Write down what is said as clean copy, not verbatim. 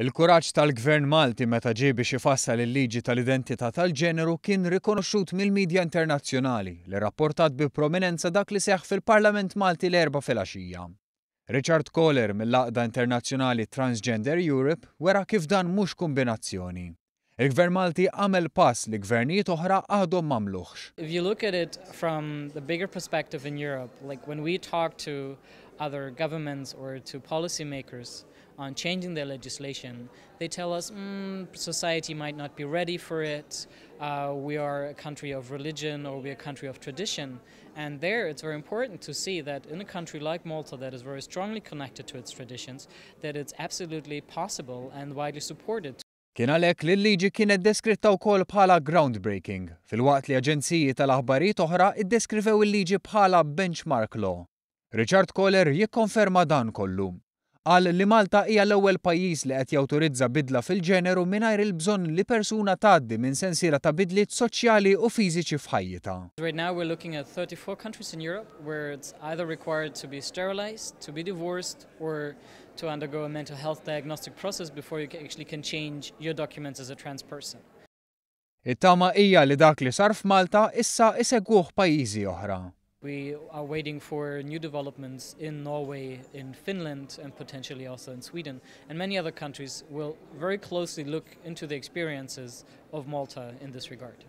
Il-kuraġġ tal-Gvern Malti meta ġie biex ifassal il-liġi tal-identita tal-ġeneru kien rikonoxxut mill-midja internazzjonali li rrapportat bi prominenza dak li seħħ fil-Parlament Malti l-erba' filgħaxija. Richard Kohler mill-Għaqda Internazzjonali Transgender Europe wera kif dan mhux kombinazzjoni. Il-Gvern Malti għamel pass li gvernijiet oħra għadhom m'għamluhx. If you look at it from the bigger perspective in Europe, like when we talk to other governments or to policymakers on changing their legislation, they tell us society might not be ready for it, we are a country of religion or we're a country of tradition. And there it's very important to see that in a country like Malta that is very strongly connected to its traditions, that it's absolutely possible and widely supported. Kien għalhekk li l-liġi kienet deskritta wkoll bħala groundbreaking, filwaqt li aġenziji tal-aħbarijiet oħra iddeskrivew il-liġi bħala benchmark law. Richard Kohler jikkonferma dan kollu. Qal li Malta hija l-ewwel pajjiż li qed jawtorizza bidla fil-ġeneru mingħajr il-bżonn li persuna tgħaddi minn sensiela ta' bidliet soċjali u fiżiċi f'ħajjitha. Right now we're looking at 34 countries in Europe where it's either required to be sterilized, to be divorced or to undergo a mental health diagnostic process before you actually can change your documents as a trans person. It-tama hija li dak li sar f'Malta issa isegwuh pajjiżi oħra. We are waiting for new developments in Norway, in Finland, and potentially also in Sweden. And many other countries will very closely look into the experiences of Malta in this regard.